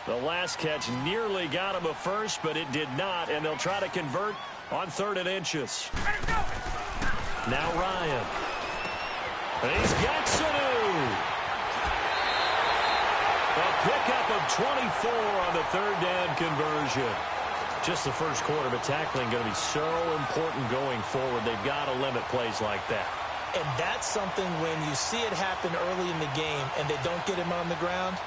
The last catch nearly got him a first, but it did not, and they'll try to convert on 3rd and inches. Now Ryan. And he's got Sanu. A pickup of 24 on the 3rd down conversion. Just the first quarter, but tackling going to be so important going forward. They've got to limit plays like that. And that's something when you see it happen early in the game and they don't get him on the ground,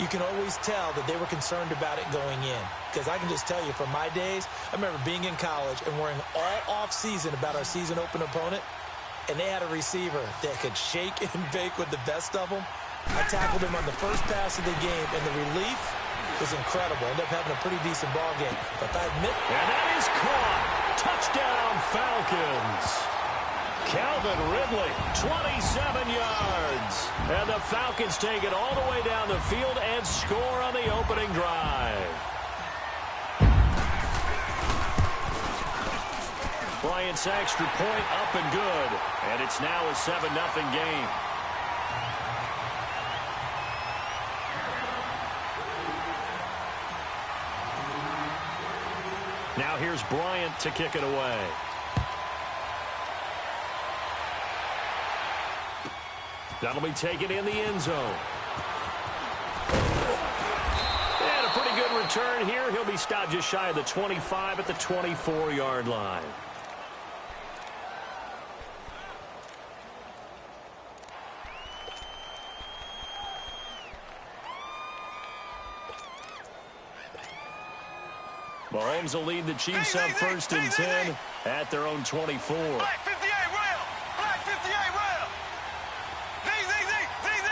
you can always tell that they were concerned about it going in. Because I can just tell you from my days, I remember being in college and worrying all off-season about our season open opponent, and they had a receiver that could shake and bake with the best of them. I tackled him on the first pass of the game, and the relief was incredible. Ended up having a pretty decent ball game. But I admit... And that is caught. Touchdown, Falcons. Calvin Ridley, 27 yards. And the Falcons take it all the way down the field and score on the opening drive. Bryant's extra point up and good. And it's now a 7-0 game. Now here's Bryant to kick it away. That'll be taken in the end zone. And a pretty good return here. He'll be stopped just shy of the 25 at the 24-yard line. Mahomes will lead the Chiefs up 1st and 10 at their own 24. Black 58 rail. Black 58 rail.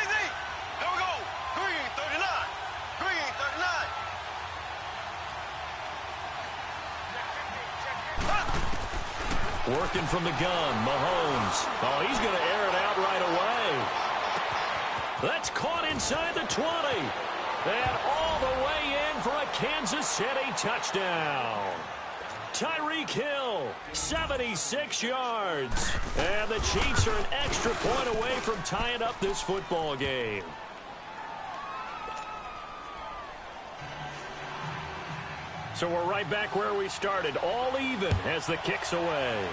Z. There we go. Green 39. Green 39. Working from the gun, Mahomes. Oh, he's going to air it out right away. That's caught inside the 20. And all the way in for a Kansas City touchdown. Tyreek Hill, 76 yards. And the Chiefs are an extra point away from tying up this football game. So we're right back where we started, all even as the kick's away.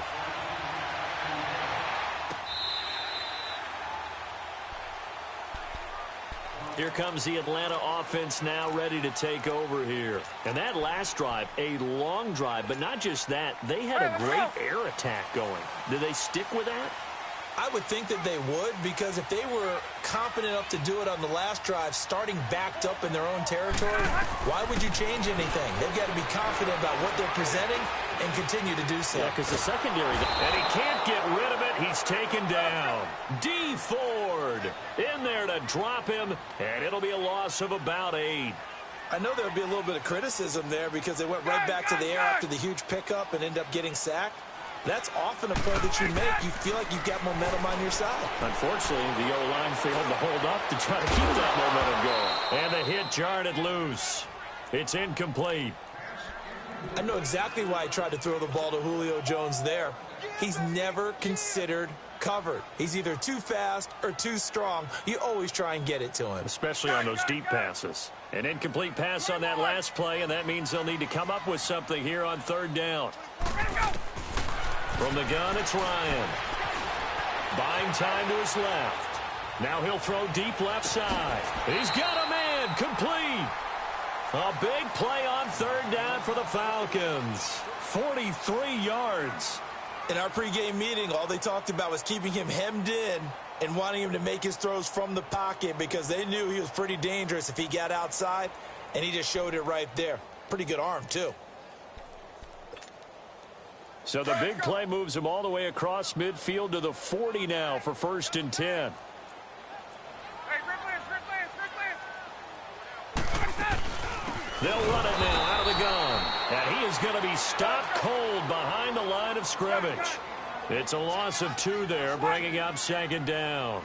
Here comes the Atlanta offense now ready to take over here. And that last drive, a long drive, but not just that. They had a great air attack going. Did they stick with that? I would think that they would, because if they were confident enough to do it on the last drive, starting backed up in their own territory, why would you change anything? They've got to be confident about what they're presenting and continue to do so. Yeah, because the secondary, and he can't get rid of it. He's taken down. D. Ford in there to drop him, and it'll be a loss of about 8. I know there'll be a little bit of criticism there because they went right back to the air after the huge pickup and ended up getting sacked. That's often a play that you make. You feel like you've got momentum on your side. Unfortunately, the O-line failed to hold up to try to keep that momentum going. And the hit jarred it loose. It's incomplete. I know exactly why I tried to throw the ball to Julio Jones there. He's never considered covered. He's either too fast or too strong. You always try and get it to him. Especially on those deep passes. An incomplete pass on that last play, and that means they'll need to come up with something here on 3rd down. From the gun, it's Ryan. Buying time to his left. Now he'll throw deep left side. He's got a man. Complete. A big play on 3rd down for the Falcons. 43 yards. In our pregame meeting, all they talked about was keeping him hemmed in and wanting him to make his throws from the pocket because they knew he was pretty dangerous if he got outside, and he just showed it right there. Pretty good arm, too. So the big play moves him all the way across midfield to the 40 now for 1st and 10. They'll run it now out of the gun. And he is going to be stopped cold behind the line of scrimmage. It's a loss of 2 there, bringing up 2nd down.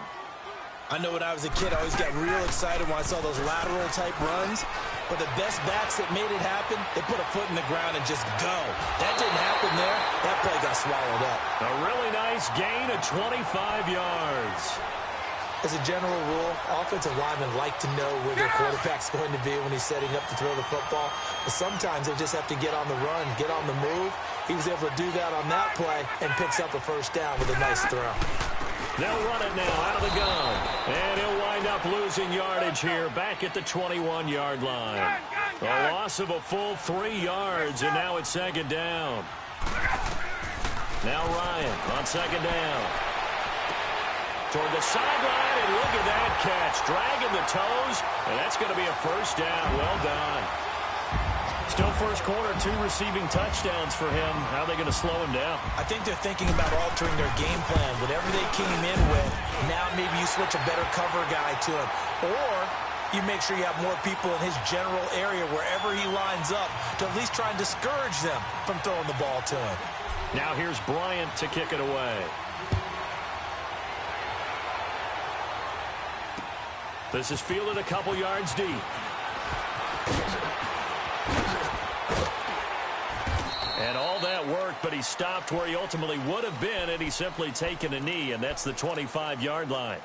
I know when I was a kid, I always got real excited when I saw those lateral-type runs. But the best backs that made it happen, they put a foot in the ground and just go. That didn't happen there. That play got swallowed up. A really nice gain of 25 yards. As a general rule, offensive linemen like to know where their quarterback's going to be when he's setting up to throw the football. But sometimes they just have to get on the run, get on the move. He was able to do that on that play and picks up a first down with a nice throw. They'll run it now out of the gun. And he'll wind up losing yardage here back at the 21-yard line. A loss of a full 3 yards, and now it's second down. Now Ryan on second down. Toward the sideline, and look at that catch. Dragging the toes, and that's going to be a first down. Well done. Still first quarter, 2 receiving touchdowns for him. How are they going to slow him down? I think they're thinking about altering their game plan. Whatever they came in with, now maybe you switch a better cover guy to him. Or you make sure you have more people in his general area wherever he lines up to at least try and discourage them from throwing the ball to him. Now here's Bryant to kick it away. This is fielded a couple yards deep. And all that worked, but he stopped where he ultimately would have been, and he's simply taken a knee, and that's the 25-yard line.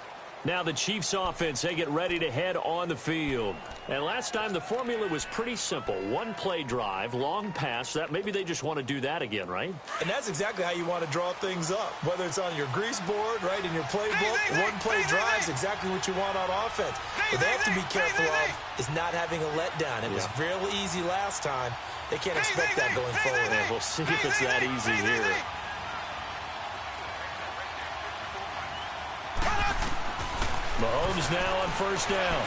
Now the Chiefs offense, they get ready to head on the field. And last time the formula was pretty simple. 1-play drive, long pass. That maybe they just want to do that again, right? And that's exactly how you want to draw things up. Whether it's on your grease board, right, in your playbook, 1-play drive is exactly what you want on offense. What they have to be careful of is not having a letdown. It was real easy last time. They can't expect that going forward. Yeah, we'll see if it's that easy here. Mahomes now on first down.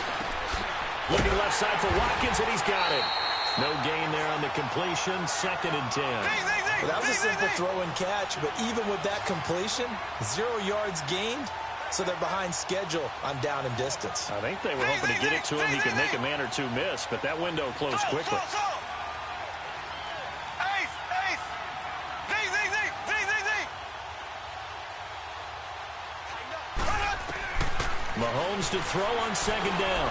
Looking left side for Watkins, and he's got it. No gain there on the completion. 2nd and 10. Well, that was a simple throw and catch, but even with that completion, 0 yards gained, so they're behind schedule on down and distance. I think they were hoping to get it to him. He could make a man or two miss, but that window closed quickly. Mahomes to throw on 2nd down.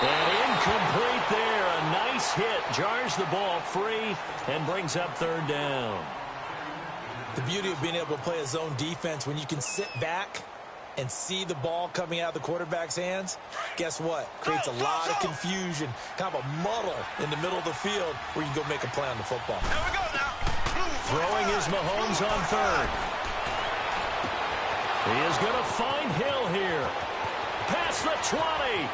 And incomplete there. A nice hit. Jars the ball free and brings up 3rd down. The beauty of being able to play a zone defense when you can sit back and see the ball coming out of the quarterback's hands, guess what? Creates a lot of confusion, kind of a muddle in the middle of the field where you can go make a play on the football. There we go now. Throwing is Mahomes on 3rd. He is going to find Hill here. Past the 20.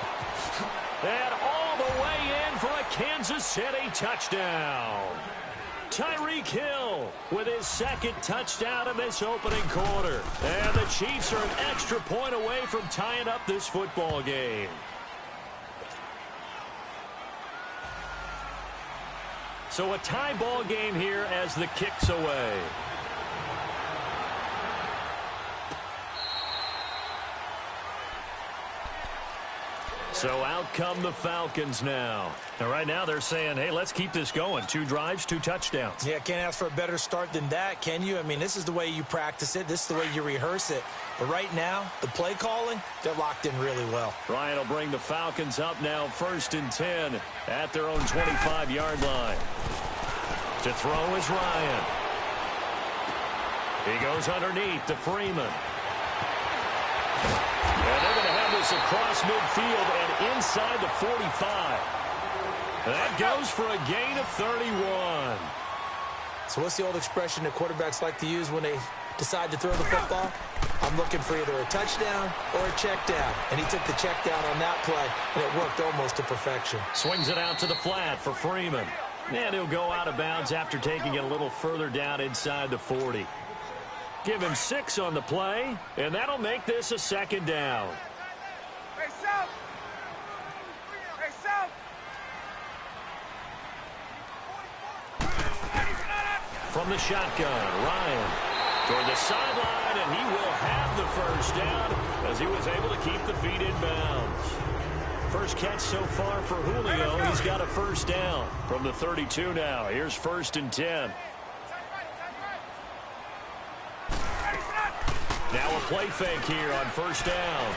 And all the way in for a Kansas City touchdown. Tyreek Hill with his 2nd touchdown in this opening quarter. And the Chiefs are an extra point away from tying up this football game. So a tie ball game here as the kick's away. So out come the Falcons now. And right now they're saying, hey, let's keep this going. 2 drives, 2 touchdowns. Yeah, can't ask for a better start than that, can you? I mean, this is the way you practice it. This is the way you rehearse it. But right now, the play calling, they're locked in really well. Ryan will bring the Falcons up now 1st and 10 at their own 25-yard line. To throw is Ryan. He goes underneath to Freeman. And they're going to have this across midfield and inside the 45. That goes for a gain of 31. So what's the old expression that quarterbacks like to use when they decide to throw the football? I'm looking for either a touchdown or a check down. And he took the check down on that play, and it worked almost to perfection. Swings it out to the flat for Freeman. And he'll go out of bounds after taking it a little further down inside the 40. Give him 6 on the play, and that'll make this a 2nd down. Hey, South! Hey, South! From the shotgun, Ryan toward the sideline, and he will have the first down as he was able to keep the feet in bounds. First catch so far for Julio. He's got a first down from the 32 now. Here's 1st and 10. Now a play fake here on 1st down.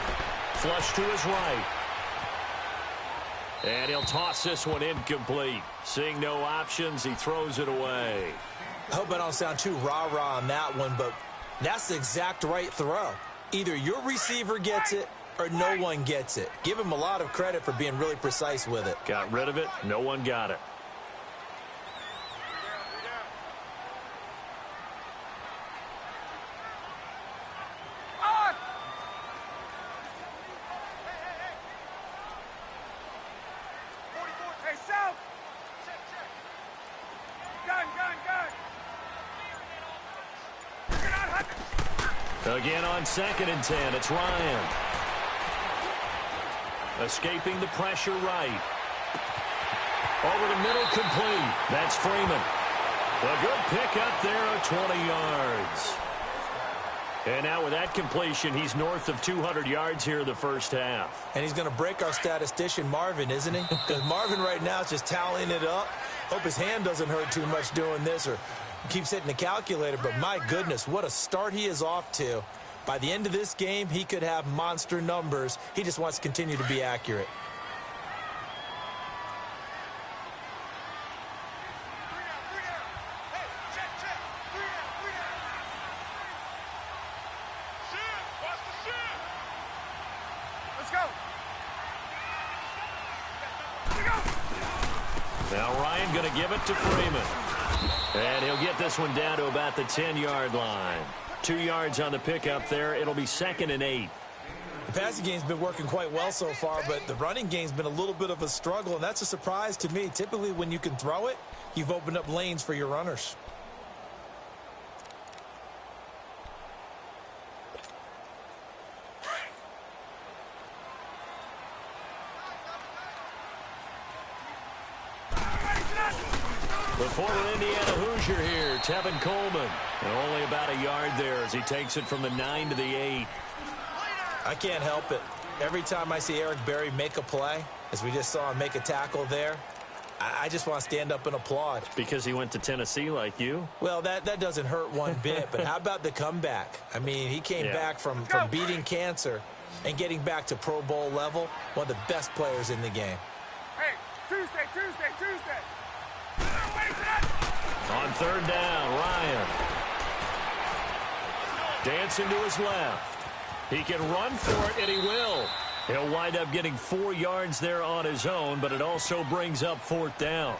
Flush to his right. And he'll toss this one incomplete. Seeing no options, he throws it away. I hope I don't sound too rah-rah on that one, but that's the exact right throw. Either your receiver gets it or no one gets it. Give him a lot of credit for being really precise with it. Got rid of it. No one got it. Again on 2nd and 10, it's Ryan. Escaping the pressure right. Over the middle, complete. That's Freeman. A good pickup there of 20 yards. And now with that completion, he's north of 200 yards here in the first half. And he's going to break our statistician, Marvin, isn't he? Because Marvin right now is just tallying it up. Hope his hand doesn't hurt too much doing this or keeps hitting the calculator. But my goodness, what a start he is off to. By the end of this game, he could have monster numbers. He just wants to continue to be accurate. Now Ryan going to give it to Freeman. And he'll get this one down to about the 10-yard line. 2 yards on the pickup there. It'll be 2nd and 8. The passing game's been working quite well so far, but the running game's been a little bit of a struggle, and that's a surprise to me. Typically, when you can throw it, you've opened up lanes for your runners. The former Indiana Hoosier here, Tevin Coleman. And only about a yard there as he takes it from the 9 to the 8. I can't help it. Every time I see Eric Berry make a play, as we just saw him make a tackle there, I just want to stand up and applaud. Because he went to Tennessee like you? Well, that doesn't hurt one bit, but how about the comeback? I mean, he came back from beating cancer and getting back to Pro Bowl level, one of the best players in the game. Hey, Tuesday. On 3rd down, Ryan. Dancing to his left. He can run for it, and he will. He'll wind up getting 4 yards there on his own, but it also brings up 4th down.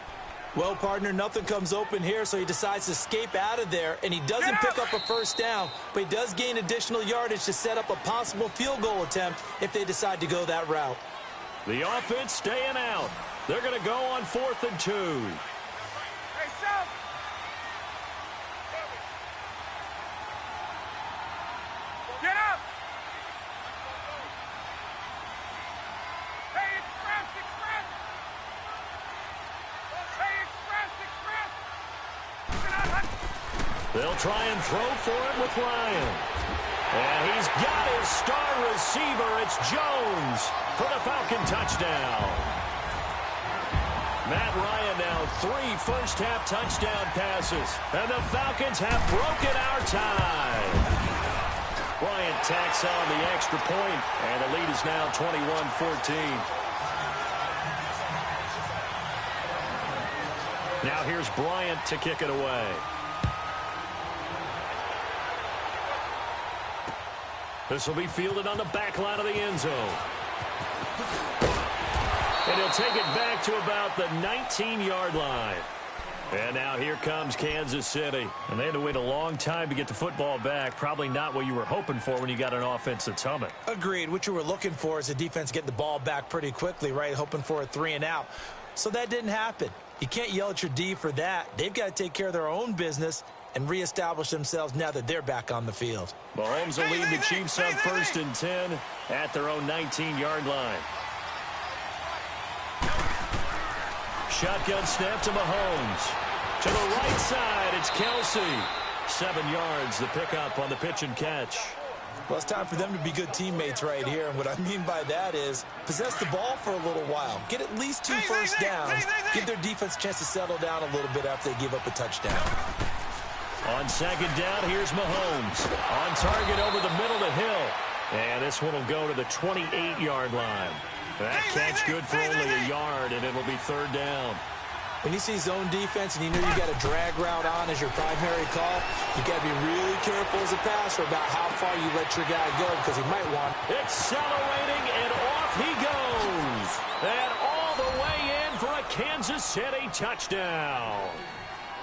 Well, partner, nothing comes open here, so he decides to escape out of there, and he doesn't pick up a first down, but he does gain additional yardage to set up a possible field goal attempt if they decide to go that route. The offense staying out. They're going to go on 4th and 2. Hey, South. Get up. Hey, express. They'll try and throw for it with Ryan. And he's got his star receiver. It's Jones for the Falcon touchdown. Matt Ryan now 3 first-half touchdown passes. And the Falcons have broken our tie. Bryant tacks on the extra point, and the lead is now 21-14. Now here's Bryant to kick it away. This will be fielded on the back line of the end zone. And he'll take it back to about the 19-yard line. And now here comes Kansas City. And they had to wait a long time to get the football back. Probably not what you were hoping for when you got an offense that's humming. Agreed. What you were looking for is the defense getting the ball back pretty quickly, right? Hoping for a 3 and out. So that didn't happen. You can't yell at your D for that. They've got to take care of their own business and reestablish themselves now that they're back on the field. Mahomes will lead the Chiefs up 1st and 10 at their own 19-yard line. Shotgun snap to Mahomes. To the right side, it's Kelsey. 7 yards, the pickup on the pitch and catch. Well, it's time for them to be good teammates right here. And what I mean by that is possess the ball for a little while. Get at least 2 first downs. Give their defense a chance to settle down a little bit after they give up a touchdown. On 2nd down, here's Mahomes. On target over the middle to Hill. And this one will go to the 28-yard line. That catch good for only a yard, and it'll be 3rd down. When you see zone defense and you know you got a drag route on as your primary call, you got to be really careful as a passer about how far you let your guy go because he might want. Accelerating, and off he goes. And all the way in for a Kansas City touchdown.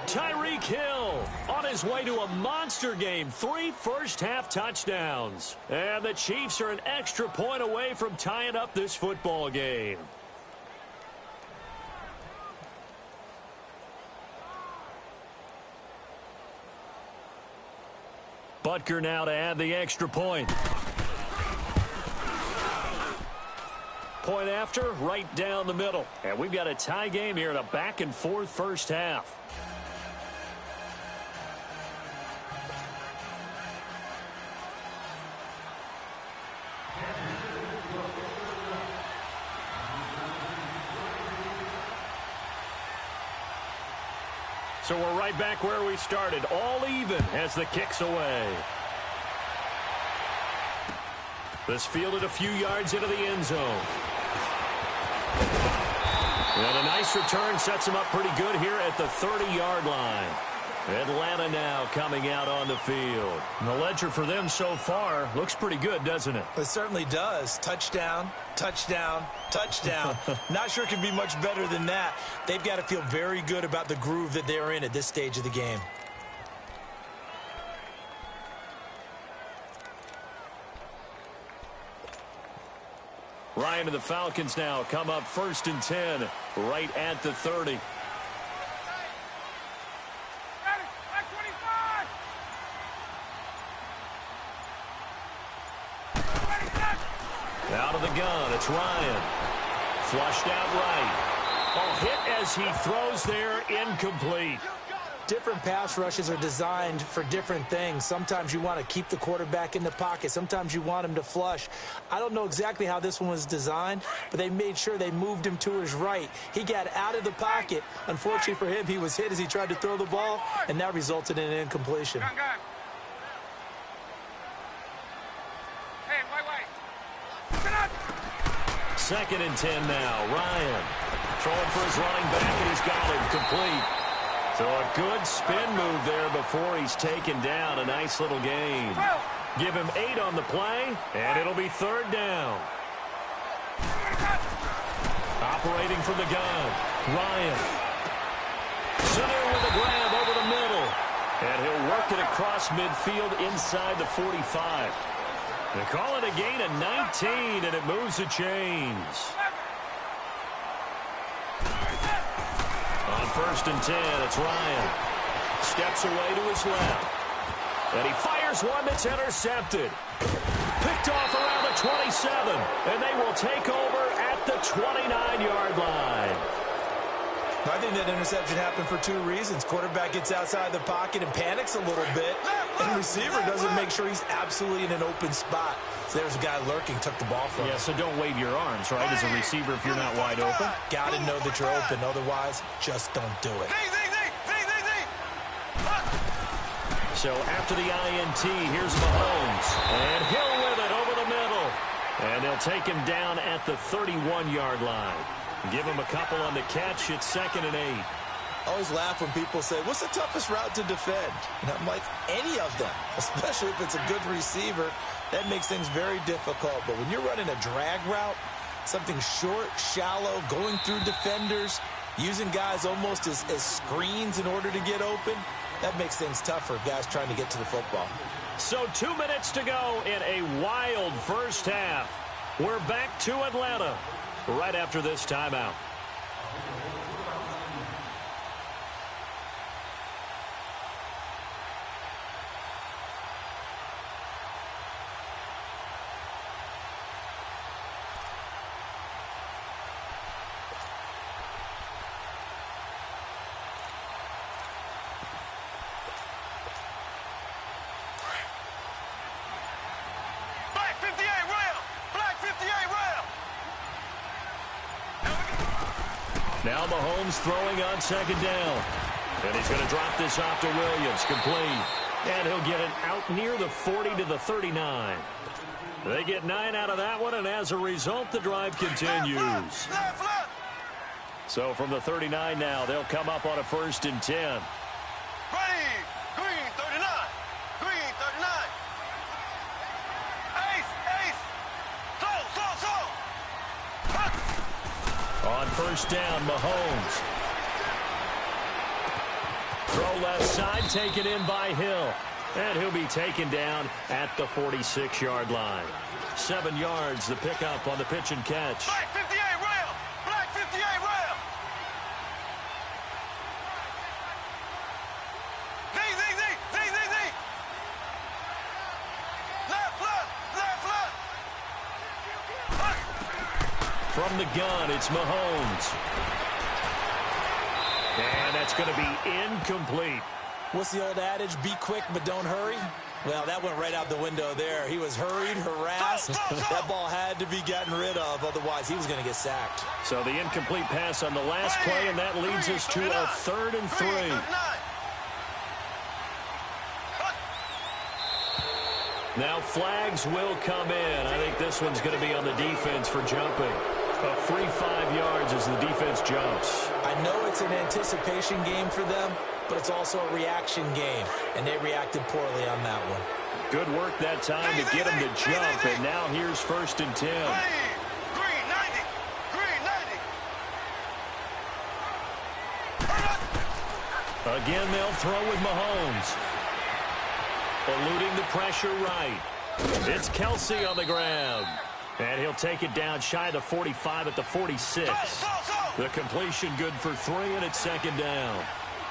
Tyreek Hill on his way to a monster game. 3 first-half touchdowns. And the Chiefs are an extra point away from tying up this football game. Butker now to add the extra point. Point after, right down the middle. And we've got a tie game here in a back-and-forth first half. So we're right back where we started, all even as the kick's away. This fielded a few yards into the end zone. And a nice return sets him up pretty good here at the 30-yard line. Atlanta now coming out on the field. And the ledger for them so far looks pretty good, doesn't it? It certainly does. Touchdown, touchdown, touchdown. Not sure it can be much better than that. They've got to feel very good about the groove that they're in at this stage of the game. Ryan and the Falcons now come up 1st and 10 right at the 30. Out of the gun, it's Ryan. Flushed out right. Oh, hit as he throws there, incomplete. Different pass rushes are designed for different things. Sometimes you want to keep the quarterback in the pocket. Sometimes you want him to flush. I don't know exactly how this one was designed, but they made sure they moved him to his right. He got out of the pocket. Unfortunately for him, he was hit as he tried to throw the ball, and that resulted in an incompletion. Second and 10 now. Ryan throwing for his running back, and he's got him complete. So a good spin move there before he's taken down. A nice little gain. Give him 8 on the play, and it'll be 3rd down. Operating from the gun, Ryan. Center with a grab over the middle. And he'll work it across midfield inside the 45. They call it a gain of 19, and it moves the chains. On 1st and 10, it's Ryan. Steps away to his left. And he fires one that's intercepted. Picked off around the 27. And they will take over at the 29-yard line. I think that interception happened for 2 reasons. Quarterback gets outside the pocket and panics a little bit. And receiver doesn't make sure he's absolutely in an open spot. So there's a guy lurking, took the ball from him. Yeah, so don't wave your arms, right, as a receiver if you're not wide open. Got to know that you're open. Otherwise, just don't do it. So after the INT, here's Mahomes. And Hill with it over the middle. And they'll take him down at the 31-yard line. Give him a couple on the catch. It's 2nd and 8. I always laugh when people say, what's the toughest route to defend? And I'm like, any of them, especially if it's a good receiver. That makes things very difficult. But when you're running a drag route, something short, shallow, going through defenders, using guys almost as screens in order to get open, that makes things tough for guys trying to get to the football. So 2 minutes to go in a wild first half. We're back to Atlanta right after this timeout. Now Mahomes throwing on 2nd down. And he's going to drop this off to Williams. Complete. And he'll get it out near the 40 to the 39. They get 9 out of that one, and as a result, the drive continues. So from the 39 now, they'll come up on a 1st and 10. Ready. Green 39. Green 39. Ace. Ace. So. On 1st down, Mahomes. Throw left side, taken in by Hill. And he'll be taken down at the 46-yard line. 7 yards, the pickup on the pitch and catch. Black 58 rail. Black 58 rail. Z. Left. From the gun, it's Mahomes. And that's going to be incomplete. What's the old adage? Be quick, but don't hurry. Well, that went right out the window there. He was hurried, harassed. That ball had to be gotten rid of. Otherwise, he was going to get sacked. So the incomplete pass on the last play, and that leads us to a 3rd and 3. Now flags will come in. I think this one's going to be on the defense for jumping. A free 5 yards as the defense jumps. I know it's an anticipation game for them, but it's also a reaction game, and they reacted poorly on that one. Good work that time to get him to jump, and now here's 1st and 10. Green 90. Again, they'll throw with Mahomes. Eluding the pressure right. It's Kelsey on the ground. And he'll take it down shy of the 45 at the 46. The completion good for 3, and it's 2nd down.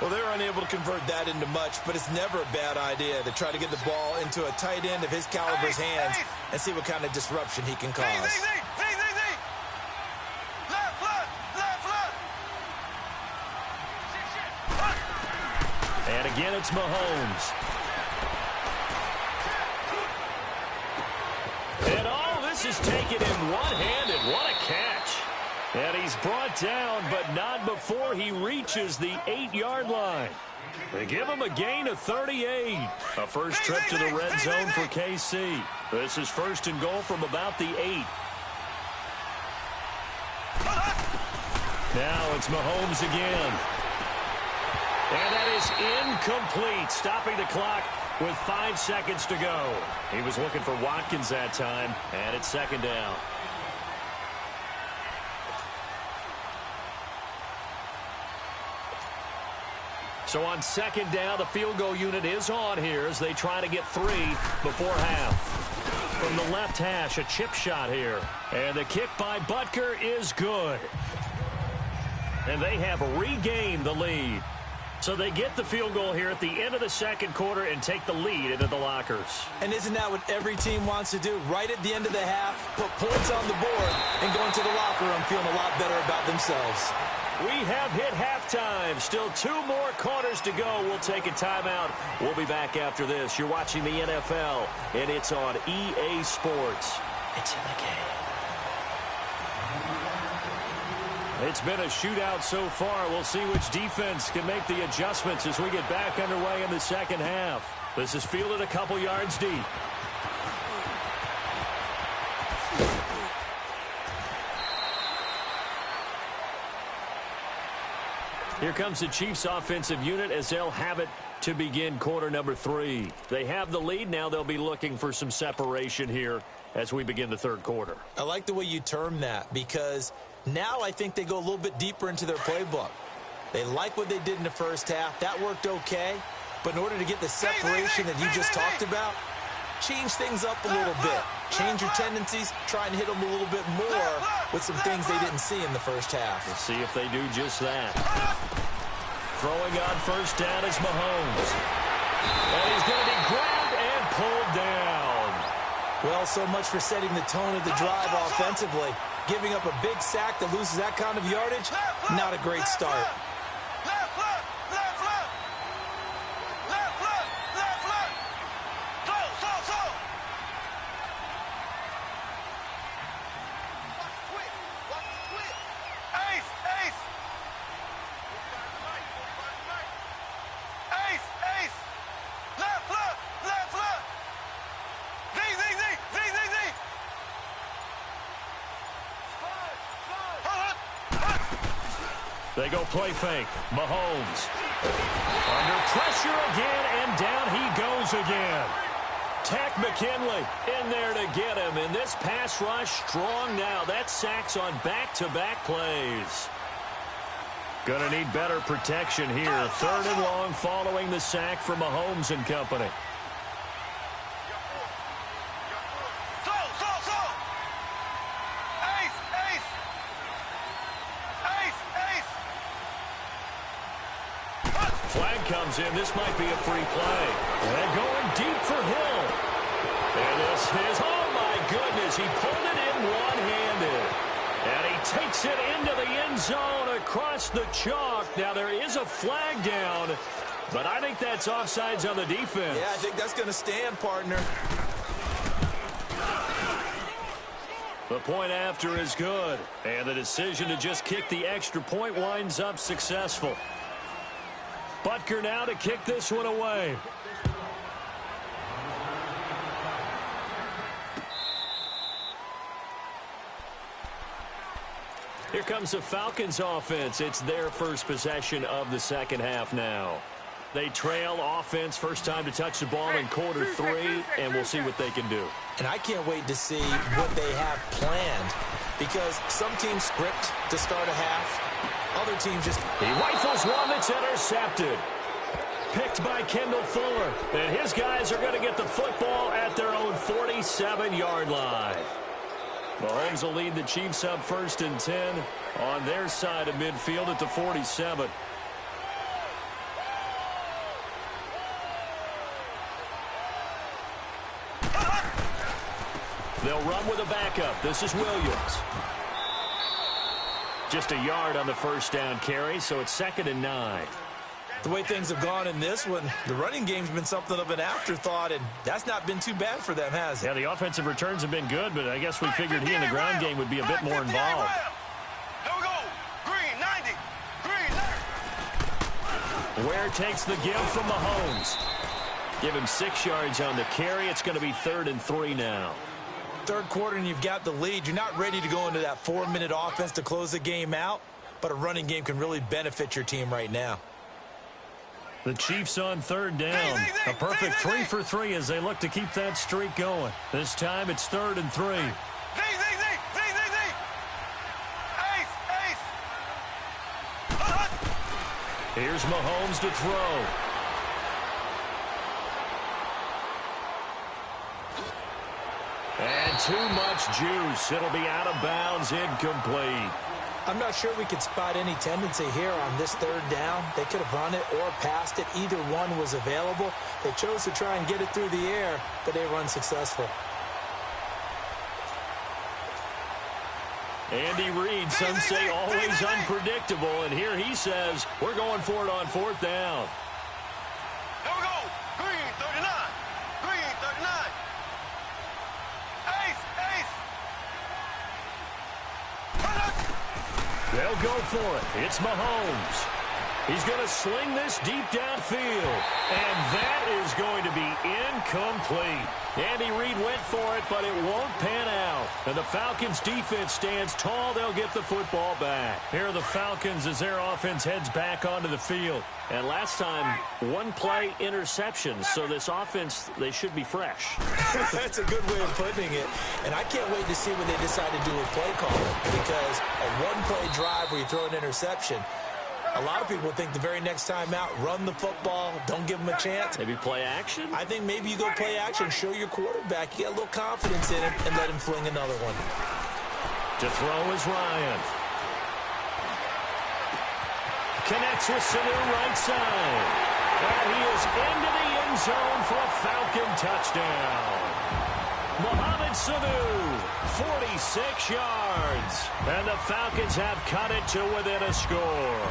Well, they're unable to convert that into much, but it's never a bad idea to try to get the ball into a tight end of his caliber's hands and see what kind of disruption he can cause. And again, it's Mahomes. And this is taken in one-handed. What a catch. And he's brought down, but not before he reaches the 8-yard line. They give him a gain of 38. A first trip to the red zone for KC. This is 1st and goal from about the 8. Now it's Mahomes again. And that is incomplete, stopping the clock with 5 seconds to go. He was looking for Watkins that time, and it's 2nd down. So on 2nd down, the field goal unit is on here as they try to get 3 before half. From the left hash, a chip shot here. And the kick by Butker is good. And they have regained the lead. So they get the field goal here at the end of the 2nd quarter and take the lead into the lockers. And isn't that what every team wants to do? Right at the end of the half, put points on the board, and go into the locker room feeling a lot better about themselves. We have hit halftime. Still 2 more quarters to go. We'll take a timeout. We'll be back after this. You're watching the NFL, and it's on EA Sports. It's in the game. It's been a shootout so far. We'll see which defense can make the adjustments as we get back underway in the 2nd half. This is fielded a couple yards deep. Here comes the Chiefs offensive unit as they'll have it to begin quarter number 3. They have the lead. Now they'll be looking for some separation here as we begin the 3rd quarter. I like the way you term that because now I think they go a little bit deeper into their playbook. They like what they did in the first half. That worked okay. But in order to get the separation that you just talked about, change things up a little bit. Change your tendencies. Try and hit them a little bit more with some things they didn't see in the first half. Let's see if they do just that. Throwing on 1st down is Mahomes. And he's going to be grabbed and pulled down. Well, so much for setting the tone of the drive offensively. Giving up a big sack that loses that kind of yardage, not a great start. They go play fake. Mahomes. Under pressure again, and down he goes again. Tack McKinley in there to get him. And this pass rush strong now. That's sacks on back-to-back plays. Going to need better protection here. 3rd and long following the sack from Mahomes and company. Flag comes in. This might be a free play. And going deep for Hill. And this is, oh my goodness, he pulled it in one-handed. And he takes it into the end zone across the chalk. Now there is a flag down, but I think that's offsides on the defense. Yeah, I think that's going to stand, partner. The point after is good. And the decision to just kick the extra point winds up successful. Butker now to kick this one away. Here comes the Falcons offense. It's their first possession of the second half now. They trail offense, first time to touch the ball in quarter 3, and we'll see what they can do. And I can't wait to see what they have planned, because some teams script to start a half. Other teams just... He rifles one that's intercepted. Picked by Kendall Fuller. And his guys are going to get the football at their own 47-yard line. Mahomes will lead the Chiefs up 1st and 10 on their side of midfield at the 47. They'll run with a backup. This is Williams. Just a yard on the first down carry, so it's 2nd and 9. The way things have gone in this one, the running game's been something of an afterthought, and that's not been too bad for them, has it? Yeah, the offensive returns have been good, but I guess we figured he in the ground game would be a bit more involved. Here we go. Green, 90. Green, 90. Ware takes the give from Mahomes. Give him 6 yards on the carry. It's going to be 3rd and 3 now. Third quarter and you've got the lead. You're not ready to go into that 4-minute offense to close the game out, but a running game can really benefit your team right now. The Chiefs on 3rd down. A perfect 3 for 3 as they look to keep that streak going. This time it's 3rd and 3. Ace, ace. Here's Mahomes to throw. And too much juice. It'll be out of bounds, incomplete. I'm not sure we could spot any tendency here on this 3rd down. They could have run it or passed it. Either one was available. They chose to try and get it through the air, but they were unsuccessful. Andy Reid, some say always unpredictable, and here he says we're going for it on 4th down. Here we go. Green, 39. Green, 39. Ace, ace. They'll go for it. It's Mahomes. He's going to sling this deep downfield. And that is going to be incomplete. Andy Reid went for it, but it won't pan out. And the Falcons' defense stands tall. They'll get the football back. Here are the Falcons as their offense heads back onto the field. And last time, 1-play interception. So this offense, they should be fresh. That's a good way of putting it. And I can't wait to see when they decide to do a play calling, because a 1-play drive where you throw an interception, a lot of people think the very next time out, run the football, don't give them a chance. Maybe play action? I think maybe you go play action, show your quarterback, you get a little confidence in him, and let him fling another one. To throw is Ryan. Connects with Sanu right side. And he is into the end zone for a Falcon touchdown. Mohamed Sanu, 46 yards. And the Falcons have cut it to within a score.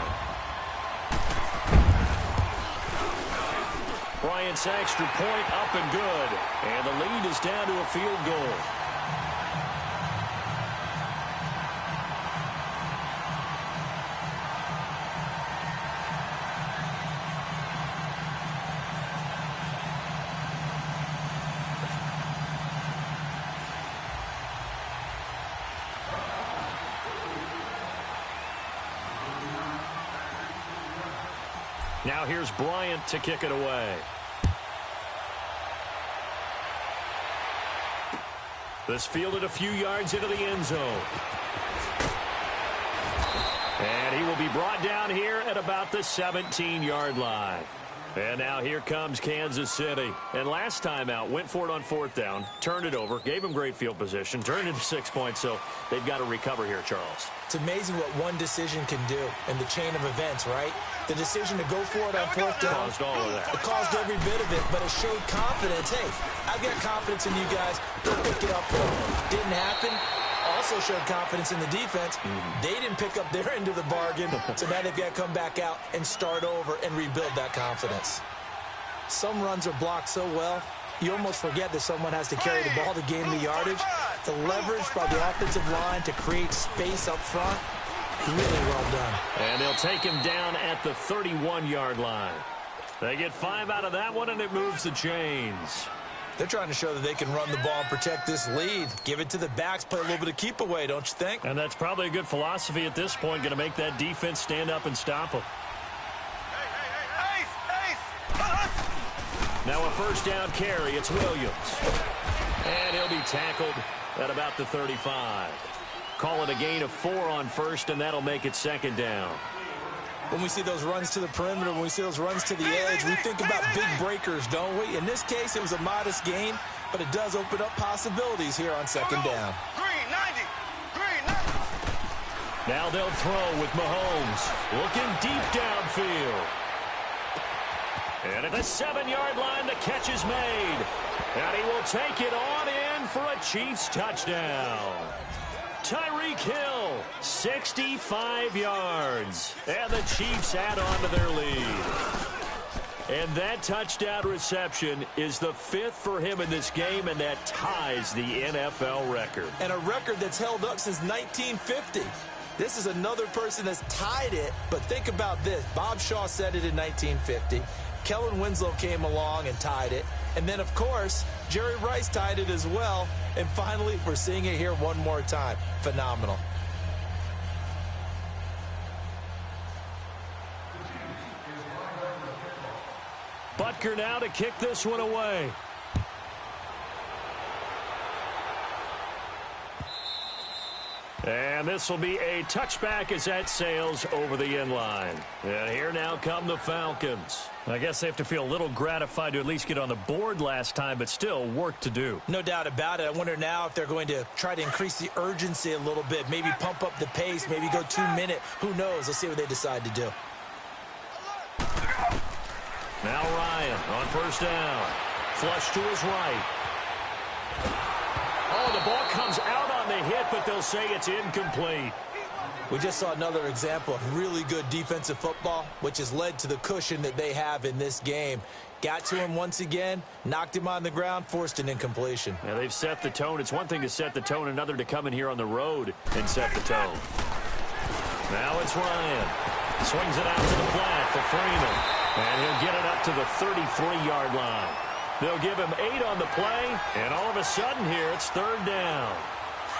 Bryant's extra point up and good. And the lead is down to a field goal. Now here's Bryant to kick it away. This fielded a few yards into the end zone. And he will be brought down here at about the 17-yard line. And now here comes Kansas City. And last time out, went for it on 4th down, turned it over, gave him great field position, turned into 6 points, so they've got to recover here, Charles. It's amazing what one decision can do in the chain of events, right? The decision to go for it on 4th down. Caused all of that. It caused every bit of it, but it showed confidence. Hey, I've got confidence in you guys. Go pick it up for me. Didn't happen. Also showed confidence in the defense. They didn't pick up their end of the bargain, so now they've got to come back out and start over and rebuild that confidence. Some runs are blocked so well, you almost forget that someone has to carry the ball to gain the yardage. The leverage by the offensive line to create space up front, really well done. And they'll take him down at the 31-yard line. They get 5 out of that one, and it moves the chains. They're trying to show that they can run the ball and protect this lead. Give it to the backs, play a little bit of keep away, don't you think? And that's probably a good philosophy at this point, going to make that defense stand up and stop them. Now a 1st down carry, it's Williams. And he'll be tackled at about the 35. Call it a gain of 4 on 1st, and that'll make it 2nd down. When we see those runs to the perimeter, when we see those runs to the edge, we think about big breakers, don't we? In this case, it was a modest gain, but it does open up possibilities here on 2nd down. Now they'll throw with Mahomes, looking deep downfield. And at the 7-yard line, the catch is made. And he will take it on in for a Chiefs touchdown. Tyreek Hill, 65 yards. And the Chiefs add on to their lead. And that touchdown reception is the 5th for him in this game, and that ties the NFL record. And a record that's held up since 1950. This is another person that's tied it, but think about this. Bob Shaw said it in 1950. Kellen Winslow came along and tied it. And then, of course, Jerry Rice tied it as well. And finally, we're seeing it here one more time. Phenomenal. Butker now to kick this one away. And this will be a touchback as that sails over the end line. And here now come the Falcons. I guess they have to feel a little gratified to at least get on the board last time, but still work to do. No doubt about it. I wonder now if they're going to try to increase the urgency a little bit, maybe pump up the pace, maybe go 2-minute. Who knows? Let's see what they decide to do. Now Ryan on 1st down. Flush to his right. Oh, the ball comes out on the hit, but they'll say it's incomplete. We just saw another example of really good defensive football, which has led to the cushion that they have in this game. Got to him once again, knocked him on the ground, forced an incompletion. Now they've set the tone. It's one thing to set the tone, another to come in here on the road and set the tone. Now it's Ryan. Swings it out to the flat for Freeman. And he'll get it up to the 33-yard line. They'll give him 8 on the play, and all of a sudden here, it's 3rd down.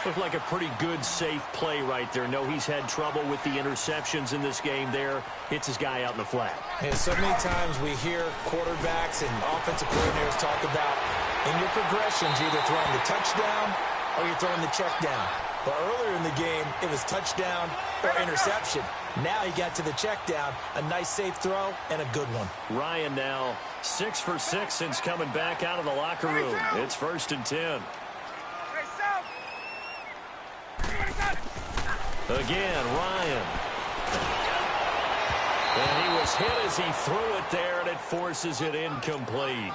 Looked like a pretty good, safe play right there. No, he's had trouble with the interceptions in this game there. Hits his guy out in the flat. And so many times we hear quarterbacks and offensive coordinators talk about in your progressions, you're either throwing the touchdown or you're throwing the check down. But earlier in the game, it was touchdown or interception. Now he got to the check down, a nice safe throw, and a good one. Ryan now 6 for 6 since coming back out of the locker room. It's 1st and 10. Again, Ryan. And he was hit as he threw it there, and it forces it incomplete.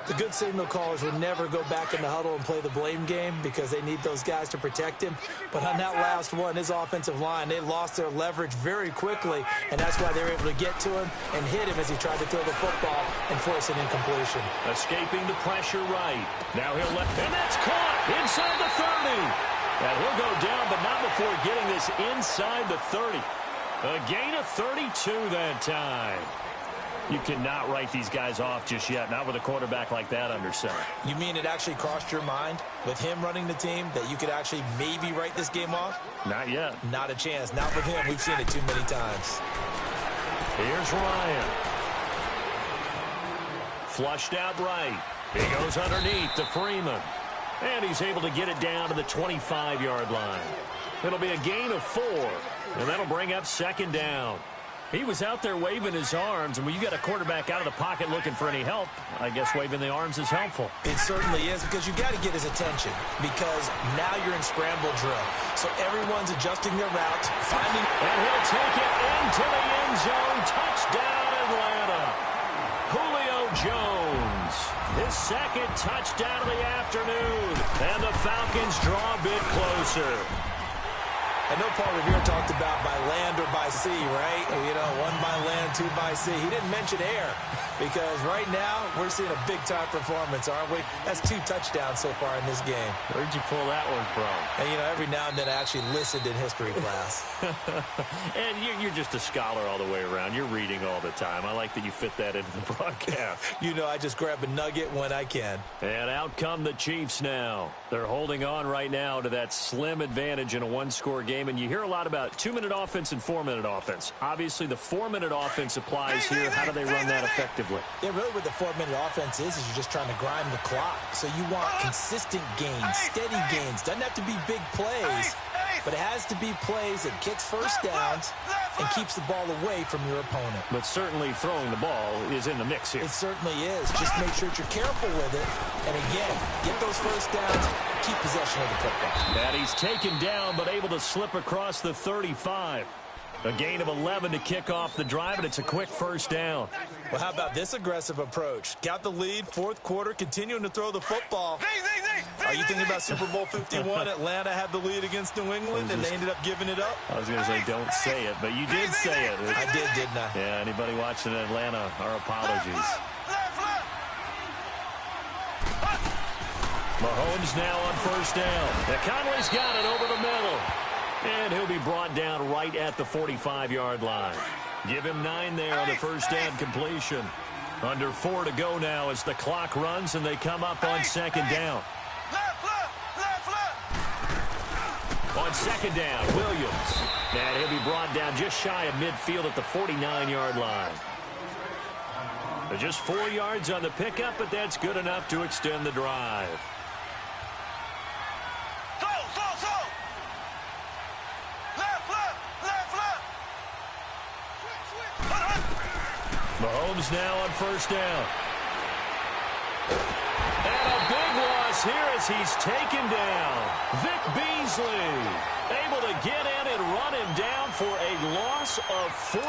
The good signal callers would never go back in the huddle and play the blame game because they need those guys to protect him. But on that last one, his offensive line, they lost their leverage very quickly, and that's why they were able to get to him and hit him as he tried to throw the football and force an incompletion. Escaping the pressure right. Now he'll let, and that's caught inside the 30. And he'll go down, but not before getting this inside the 30. A gain of 32 that time. You cannot write these guys off just yet, not with a quarterback like that under center. You mean it actually crossed your mind with him running the team that you could actually maybe write this game off? Not yet. Not a chance. Not with him. We've seen it too many times. Here's Ryan. Flushed out right. He goes underneath to Freeman. And he's able to get it down to the 25-yard line. It'll be a gain of 4, and that'll bring up second down. He was out there waving his arms, and when you got a quarterback out of the pocket looking for any help, I guess waving the arms is helpful. It certainly is, because you got to get his attention, because now you're in scramble drill. So everyone's adjusting their routes, finding... And he'll take it into the end zone. Touchdown, Atlanta. Julio Jones, his second touchdown of the afternoon. And the Falcons draw a bit closer. I know Paul Revere talked about by land or by sea, right? You know, 1 by land, 2 by sea. He didn't mention air, because right now we're seeing a big-time performance, aren't we? That's 2 touchdowns so far in this game. Where'd you pull that one from? And, you know, every now and then I actually listened in history class. And you're just a scholar all the way around. You're reading all the time. I like that you fit that into the broadcast. You know, I just grab a nugget when I can. And out come the Chiefs now. They're holding on right now to that slim advantage in a 1-score game. And you hear a lot about 2-minute offense and 4-minute offense. Obviously, the 4-minute offense applies here. How do they run that effectively? Yeah, really what the 4-minute offense is you're just trying to grind the clock. So you want consistent gains, steady gains. Doesn't have to be big plays, but it has to be plays that kicks first downs and keeps the ball away from your opponent. But certainly throwing the ball is in the mix here. It certainly is. Just make sure that you're careful with it. And again, get those first downs, keep possession of the football. And he's taken down, but able to slip across the 35. A gain of 11 to kick off the drive, and it's a quick first down. Well, how about this aggressive approach? Got the lead, 4th quarter, continuing to throw the football. Are you thinking about Super Bowl 51? Atlanta had the lead against New England, and they ended up giving it up? I was going to say don't say it, but you did say it. I did, didn't I? Yeah, anybody watching Atlanta, our apologies. Mahomes now on first down. And Conley's got it over the middle. And he'll be brought down right at the 45-yard line. Give him 9 there on the first down completion. Under 4 to go now as the clock runs and they come up on second down. On second down, Williams. And he'll be brought down just shy of midfield at the 49-yard line. Just 4 yards on the pickup, but that's good enough to extend the drive. Mahomes now on first down. And a big loss here as he's taken down. Vic Beasley able to get in and run him down for a loss of 14.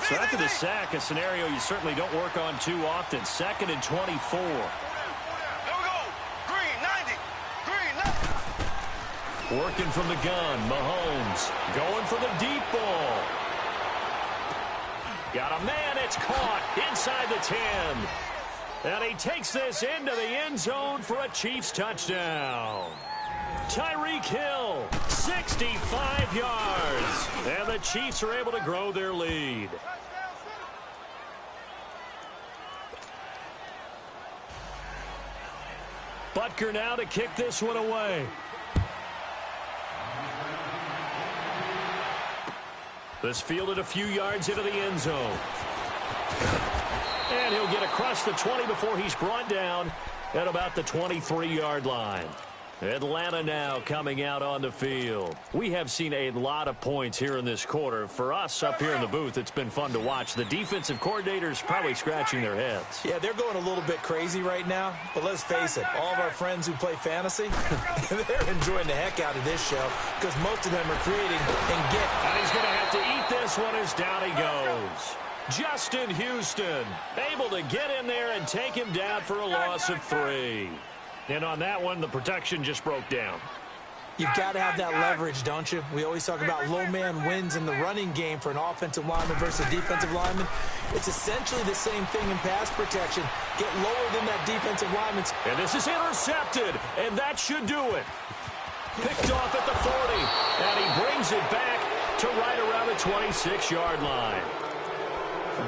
So after the sack, a scenario you certainly don't work on too often. 2nd and 24. There we go. Green, 90. Green, 90. Working from the gun, Mahomes going for the deep ball. Got a man, it's caught inside the 10. And he takes this into the end zone for a Chiefs touchdown. Tyreek Hill, 65 yards. And the Chiefs are able to grow their lead. Butker now to kick this one away. This fielded a few yards into the end zone. And he'll get across the 20 before he's brought down at about the 23-yard line. Atlanta now coming out on the field. We have seen a lot of points here in this quarter. For us up here in the booth, it's been fun to watch. The defensive coordinators probably scratching their heads. Yeah, they're going a little bit crazy right now. But let's face it, all of our friends who play fantasy, they're enjoying the heck out of this show because most of them are creating and get. And he's going to have to eat this one as down he goes. Justin Houston able to get in there and take him down for a loss of 3. And on that one, the protection just broke down. You've got to have that leverage, don't you? We always talk about low man wins in the running game for an offensive lineman versus a defensive lineman. It's essentially the same thing in pass protection. Get lower than that defensive lineman. And this is intercepted, and that should do it. Picked off at the 40, and he brings it back to right around the 26-yard line.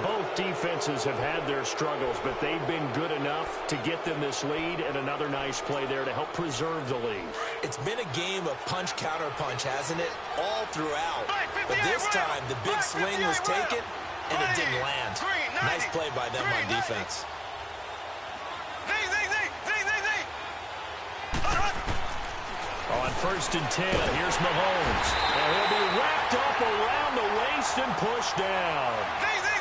Both defenses have had their struggles, but they've been good enough to get them this lead, and another nice play there to help preserve the lead. It's been a game of punch-counter-punch, hasn't it? All throughout. But this time, the big swing was taken, and it didn't land. Nice play by them on defense. On 1st and 10, here's Mahomes. And he'll be wrapped up around the waist and pushed down.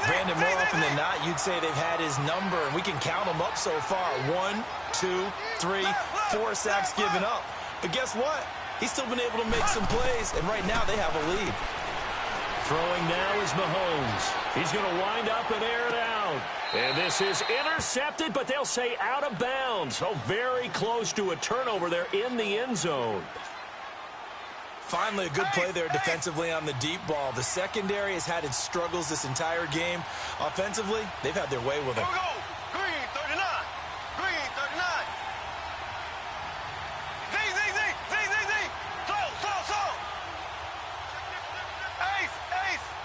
Brandon, more often than not, you'd say they've had his number, and we can count them up so far. 1, 2, 3, 4 sacks given up. But guess what? He's still been able to make some plays, and right now they have a lead. Throwing now is Mahomes. He's going to wind up and air it out. And this is intercepted, but they'll say out of bounds. So very close to a turnover there in the end zone. Finally, a good play there defensively on the deep ball. The secondary has had its struggles this entire game. Offensively, they've had their way with it. Here we go. Green, 39. Green, 39. Z. Slow. Ace. Slow.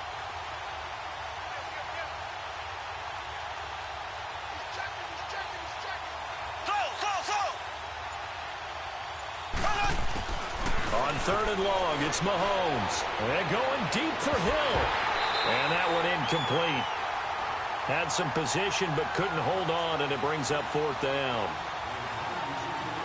On 3rd and long, it's Mahomes. And going deep for Hill. And that one incomplete. Had some position but couldn't hold on, and it brings up 4th down.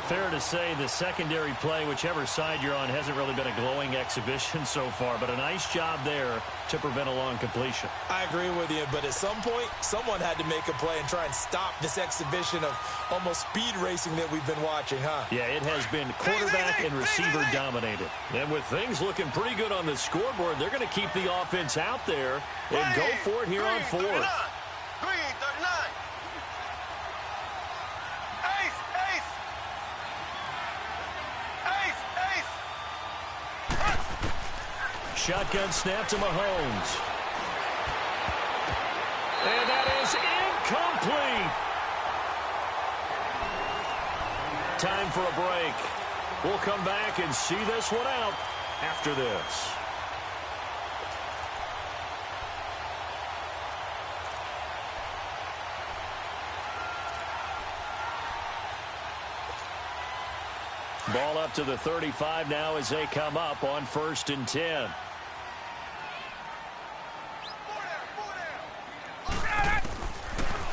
Fair to say the secondary play, whichever side you're on, hasn't really been a glowing exhibition so far, but a nice job there to prevent a long completion. I agree with you, but at some point, someone had to make a play and try and stop this exhibition of almost speed racing that we've been watching, huh? Yeah, it has been quarterback and receiver dominated. And with things looking pretty good on the scoreboard, they're going to keep the offense out there and go for it here on 4th. Green, 39. Shotgun snap to Mahomes. And that is incomplete. Time for a break. We'll come back and see this one out after this. Ball up to the 35 now as they come up on 1st and 10.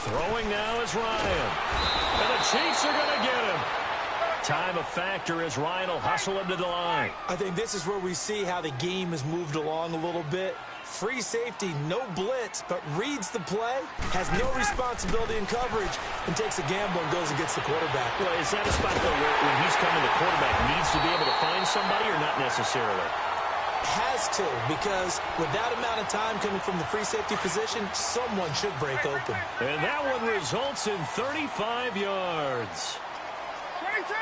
Throwing now is Ryan. And the Chiefs are going to get him. Time a factor as Ryan will hustle him to the line. I think this is where we see how the game has moved along a little bit. Free safety, no blitz, but reads the play, has no responsibility in coverage, and takes a gamble and goes against the quarterback. Well, is that a spot, though, where when he's coming, the quarterback needs to be able to find somebody or not necessarily? Has to, because with that amount of time coming from the free safety position, someone should break open. And that one results in 35 yards. 22.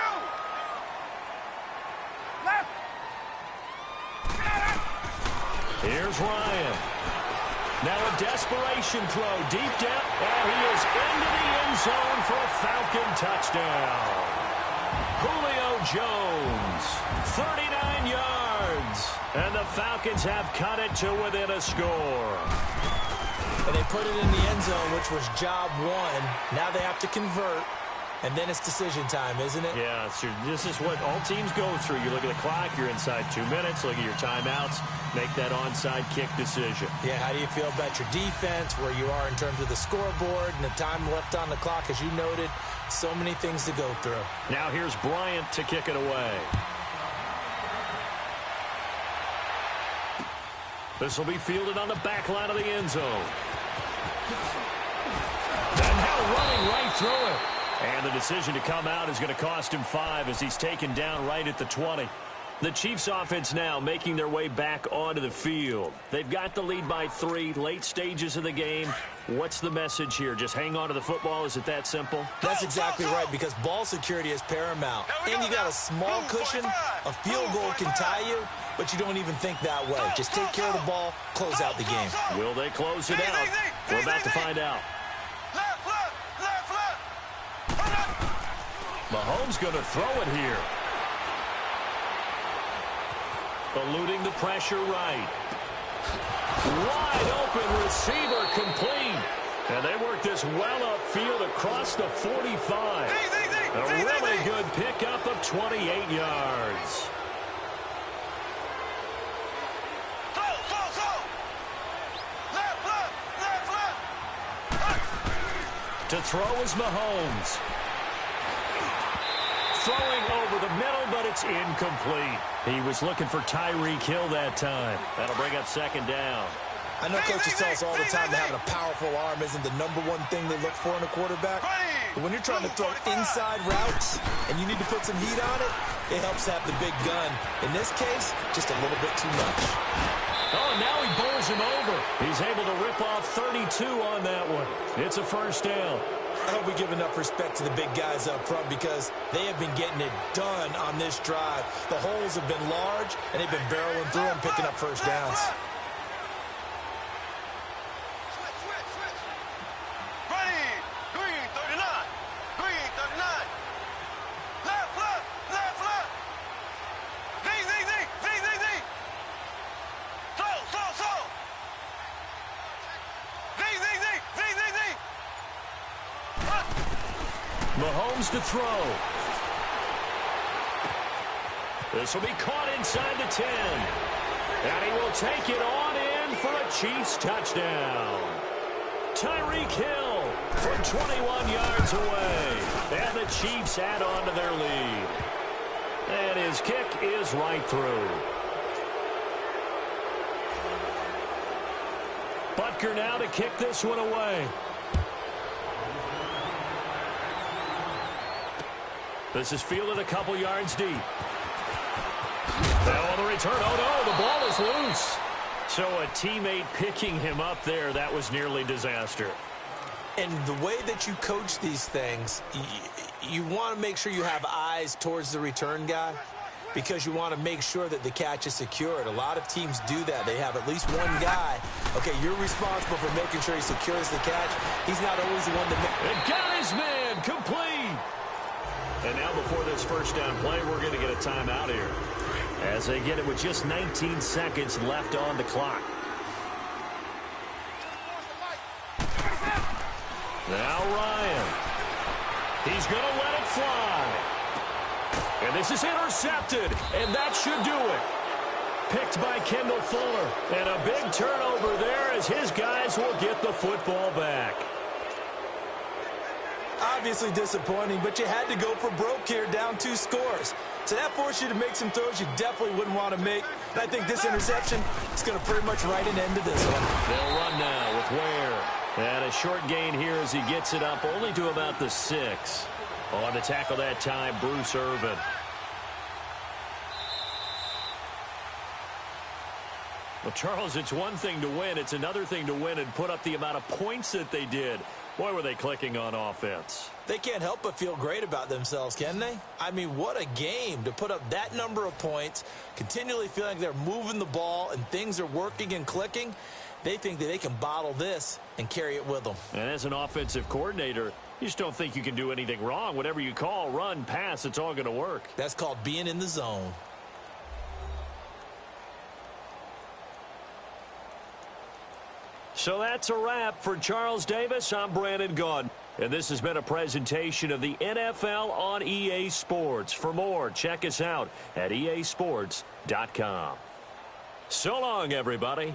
Left. Here's Ryan. Now a desperation throw deep down, and he is into the end zone for a Falcon touchdown. Julio Jones, 39 yards. And the Falcons have cut it to within a score. And they put it in the end zone, which was job one. Now they have to convert. And then it's decision time, isn't it? Yeah, this is what all teams go through. You look at the clock, you're inside 2 minutes, look at your timeouts, make that onside kick decision. Yeah, how do you feel about your defense, where you are in terms of the scoreboard, and the time left on the clock, as you noted, so many things to go through. Now here's Bryant to kick it away. This will be fielded on the back line of the end zone. And now running right through it. And the decision to come out is going to cost him 5 as he's taken down right at the 20. The Chiefs offense now making their way back onto the field. They've got the lead by 3, late stages of the game. What's the message here? Just hang on to the football? Is it that simple? That's exactly right, because ball security is paramount. And you got a small cushion. A field goal can tie you, but you don't even think that way. Just take care of the ball, close out the game. Will they close it out? We're about to find out. Mahomes going to throw it here. Eluding the pressure right. Wide open receiver complete. And they work this well upfield across the 45. A really good pickup of 28 yards. To throw is Mahomes. throwing over the middle, but it's incomplete. He was looking for Tyreek Hill that time. That'll bring up second down. I know coaches tell us all the time that having a powerful arm isn't the #1 thing they look for in a quarterback. But when you're trying to throw inside routes and you need to put some heat on it, it helps have the big gun. In this case, just a little bit too much. Oh, and now he bowls him over. He's able to rip off 32 on that one. It's a first down. I hope we give enough respect to the big guys up front because they have been getting it done on this drive. The holes have been large, and they've been barreling through and picking up first downs. Mahomes to throw. This will be caught inside the 10. And he will take it on in for a Chiefs touchdown. Tyreek Hill from 21 yards away. And the Chiefs add on to their lead. And his kick is right through. Butker now to kick this one away. This is fielded a couple yards deep. Now on the return. Oh, no, the ball is loose. So a teammate picking him up there, that was nearly disaster. And the way that you coach these things, you want to make sure you have eyes towards the return guy because you want to make sure that the catch is secured. A lot of teams do that. They have at least one guy. Okay, you're responsible for making sure he secures the catch. He's not always the one to make. And got his man complete. And now before this first down play, we're going to get a timeout here as they get it with just 19 seconds left on the clock. Now Ryan. He's going to let it fly. And this is intercepted, and that should do it. Picked by Kendall Fuller. And a big turnover there as his guys will get the football back. Obviously disappointing, but you had to go for broke here, down 2 scores. So that forced you to make some throws you definitely wouldn't want to make. And I think this interception is going to pretty much write an end to this one. They'll run now with Ware. And a short gain here as he gets it up only to about the 6. On the tackle that time, Bruce Irvin. Well, Charles, it's one thing to win. It's another thing to win and put up the amount of points that they did. Boy, were they clicking on offense. They can't help but feel great about themselves, can they? I mean, what a game to put up that number of points, continually feeling like they're moving the ball and things are working and clicking. They think that they can bottle this and carry it with them. And as an offensive coordinator, you just don't think you can do anything wrong. Whatever you call, run, pass, it's all going to work. That's called being in the zone. So that's a wrap for Charles Davis. I'm Brandon Gaudin. And this has been a presentation of the NFL on EA Sports. For more, check us out at easports.com. So long, everybody.